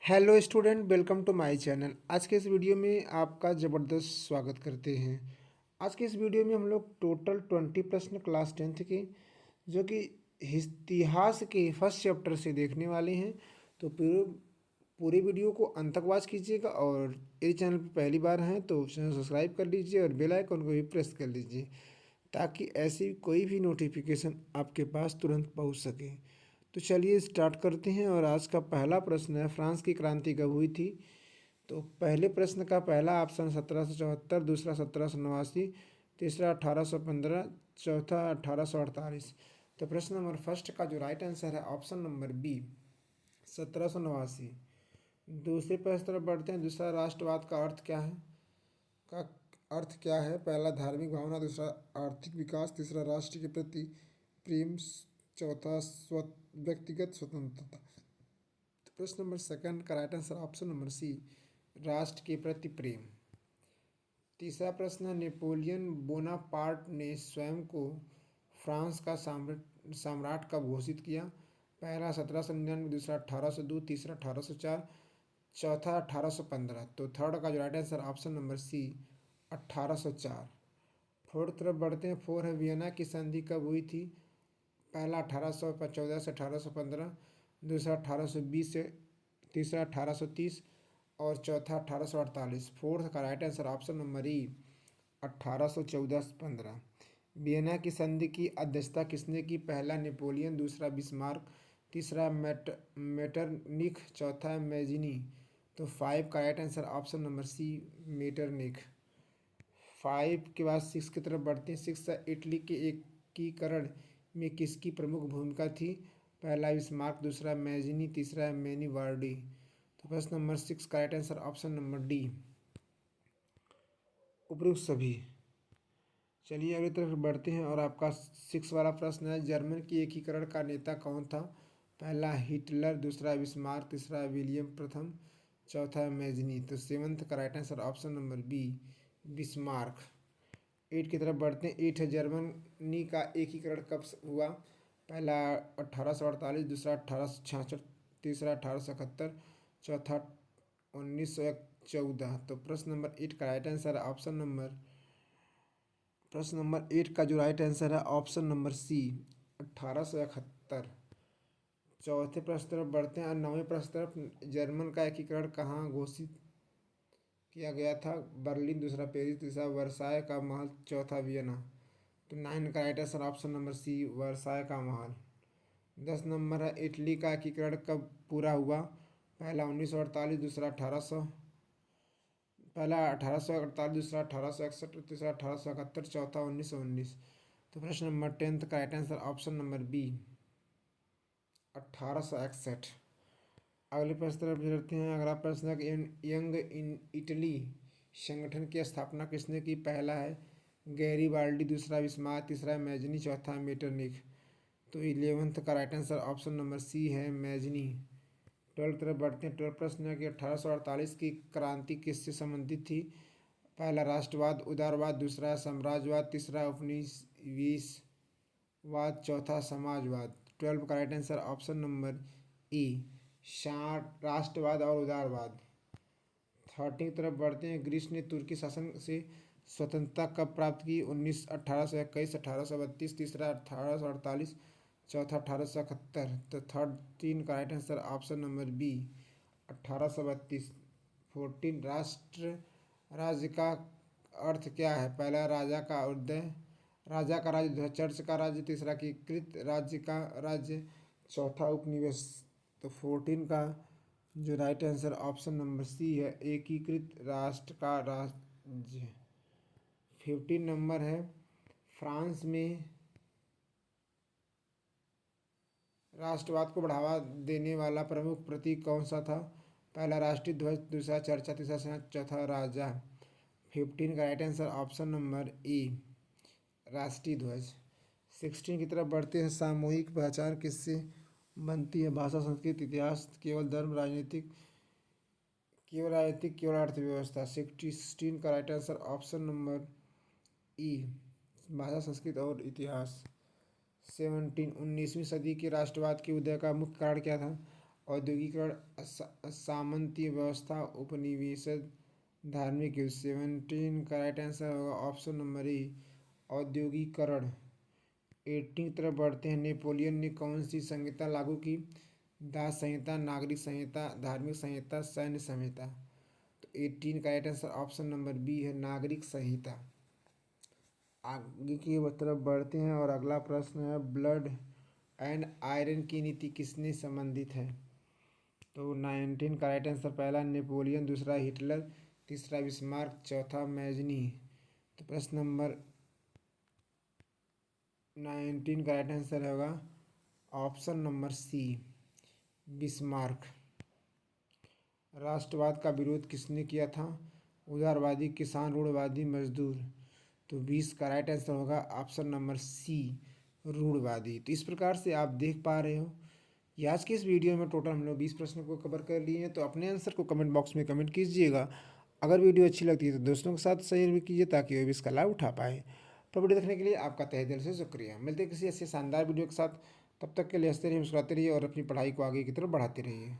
Hello student, welcome to my channel. आज के इस वीडियो में आपका ज़बरदस्त स्वागत करते हैं। आज के इस वीडियो में हम लोग टोटल 20 प्रश्न क्लास 10th के जो कि इतिहास के फर्स्ट चैप्टर से देखने वाले हैं। तो पूरे वीडियो को अंत तक वॉच कीजिएगा और यदि चैनल पर पहली बार हैं तो चैनल सब्सक्राइब कर लीजिए और बेल आइकन को भी प्रेस कर लीजिए ताकि ऐसी कोई भी नोटिफिकेशन आपके पास तुरंत पहुंच सके। तो चलिए स्टार्ट करते हैं। और आज का पहला प्रश्न है, फ्रांस की क्रांति कब हुई थी? तो पहले प्रश्न का पहला ऑप्शन 1774, दूसरा 1789, तीसरा 1815, चौथा 1848। तो प्रश्न नंबर फर्स्ट का जो राइट आंसर है ऑप्शन नंबर बी 1789। दूसरे प्रश्न तरफ बढ़ते हैं। दूसरा, राष्ट्रवाद का अर्थ क्या है? का अर्थ क्या है? पहला धार्मिक भावना, दूसरा आर्थिक विकास, तीसरा राष्ट्र के प्रति प्रेम, चौथा व्यक्तिगत स्वतंत्रता। तो प्रश्न नंबर सेकंड का right answer option number C राष्ट्र के प्रति प्रेम। तीसरा प्रश्न है, नेपोलियन बोनापार्ट ने स्वयं को फ्रांस का सम्राट कब घोषित किया? पहला 1799, दूसरा 1802, तीसरा 1804, चौथा 1815। तो थर्ड का जो right answer option number C 1804। Fourth तरफ बढ़ते हैं। फोर है, वियना की संधि कब हुई थी? पहला 1814 से 1815, दूसरा 1820 से, तीसरा 1830 और चौथा 1848। फोर्थ का राइट आंसर ऑप्शन नंबर ई 1814 से 15। वियना की संधि की अध्यक्षता किसने की? पहला नेपोलियन, दूसरा बिस्मार्क, तीसरा मेटरनिख, चौथा मैजिनी। तो फाइव का right answer option number C Metternich. Five के बाद सिक्स की तरफ बढ़ते हैं। सिक्स, इटली के एकीकरण में किसकी प्रमुख भूमिका थी? पहला बिस्मार्क, दूसरा मैजिनी, तीसरा मैनीवार्डी। तो प्रश्न नंबर सिक्स का right answer option number D उपयुक्त सभी। चलिए अगली तरफ बढ़ते हैं और आपका सिक्स वाला प्रश्न है, जर्मन की एकीकरण का नेता कौन था? पहला हिटलर, दूसरा बिस्मार्क, तीसरा विलियम प्रथम, चौथा मैजिनी। तो सेवंथ का right answer option number B Bismarck. Eight की तरफ बढ़ते हैं। एट है, जर्मनी का एकीकरण कब हुआ? पहला 1848, दूसरा 1866, तीसरा 1871, चौथा 1914। तो प्रश्न नंबर एट का जो राइट आंसर है ऑप्शन नंबर सी 1871। चौथे प्रश्न तरफ बढ़ते हैं और नौवें प्रश्न तरफ, जर्मन का एकीकरण कहाँ घोषित किया गया था? बर्लिन, दूसरा पेरिस, तीसरा वर्साय का महल, चौथा वियना। तो नाइन का right answer option number C Versailles का महल। 10 नंबर है, इटली का एकीकरण कब पूरा हुआ? पहला 1948, दूसरा 1800, पहला 1848, दूसरा 1861, तीसरा 1871, चौथा 1919। तो प्रश्न नंबर 10th का right answer option number B 1861। अगले प्रश्न तरफ चलते हैं। अगला प्रश्न है कि यंग इन इटली संगठन की स्थापना किसने की? पहला है गैरीबाल्डी, दूसरा बिस्मार्क, तीसरा मैजनी, चौथा मेटरनिख। तो 11th का right answer option number C है मैजनी। 12 तरफ बढ़ते हैं। 12 प्रश्न है कि 1848 की क्रांति किससे संबंधित थी? पहला राष्ट्रवाद, उदारवाद, दूसरा साम्राज्यवाद, तीसरा उपनिवेशवाद, चौथा समाजवाद। 12 का राइट आंसर ऑप्शन नंबर ई राष्ट्रवाद और उदारवाद। 13 की तरफ बढ़ते हैं। ग्रीस ने तुर्की शासन से स्वतंत्रता कब प्राप्त की? 1821, 1832, तीसरा 1848, चौथा 1871। तो 13 का right answer option number B 1832। 14, राष्ट्र राज्य का अर्थ क्या है? पहला राजा का उदय, राजा का राज्य, दूसरा चर्च का राज्य, तीसरा एकीकृत राज्य का राज्य, चौथा उपनिवेश। तो 14 का जो right answer option number C है एकीकृत राष्ट्र का राज्य। 15 नंबर है, फ्रांस में राष्ट्रवाद को बढ़ावा देने वाला प्रमुख प्रतीक कौन सा था? पहला राष्ट्रीय ध्वज, दूसरा चर्चा, तीसरा सेना, चौथा राजा। 15 का right answer option number A राष्ट्रीय ध्वज। 16 की तरफ बढ़ते हैं। सामूहिक पहचान किससे बनती है? भाषा, संस्कृति, इतिहास, केवल अर्थव्यवस्था। 16 का राइट आंसर ऑप्शन नंबर ई भाषा, संस्कृत और इतिहास। 17, 19वीं सदी के राष्ट्रवाद के उदय का मुख्य कारण क्या था? औद्योगिकरण, सामंती व्यवस्था, उपनिवेशद, धार्मिक युद्ध। 17 का राइट आंसर होगा ऑप्शन नंबर ए, औद्योगिकरण। 18 की तरफ बढ़ते हैं। नेपोलियन ने कौन सी संहिता लागू की? दास संहिता, नागरिक संहिता, धार्मिक संहिता, सैन्य संहिता। तो 18 का right answer option number B है, नागरिक संहिता। आगे की तरफ बढ़ते हैं और अगला प्रश्न है, ब्लड एंड आयरन की नीति किसने संबंधित है? तो 19 का राइट आंसर पहला नेपोलियन, दूसरा हिटलर, तीसरा बिस्मार्क, चौथा मैजनी। तो प्रश्न नंबर 19 का राइट आंसर होगा ऑप्शन नंबर सी, बिस्मार्क। राष्ट्रवाद का विरोध किसने किया था? उदारवादी, किसान, रूढ़वादी, मजदूर। तो 20 का राइट आंसर होगा ऑप्शन नंबर सी, रूढ़वादी। तो इस प्रकार से आप देख पा रहे हो ये आज की इस वीडियो में टोटल हम लोग 20 प्रश्नों को कवर कर लिए हैं। तो अपने आंसर को कमेंट बॉक्स में कमेंट कीजिएगा। अगर वीडियो अच्छी लगती है तो दोस्तों के साथ शेयर भी कीजिए ताकि वो भी इसका लाभ उठा पाए। तो वीडियो देखने के लिए आपका तहे दिल से शुक्रिया। मिलते हैं किसी ऐसे शानदार वीडियो के साथ। तब तक के लिए हंसते रहिए, मुस्कुराते रहिए और अपनी पढ़ाई को आगे की तरफ बढ़ाते रहिए।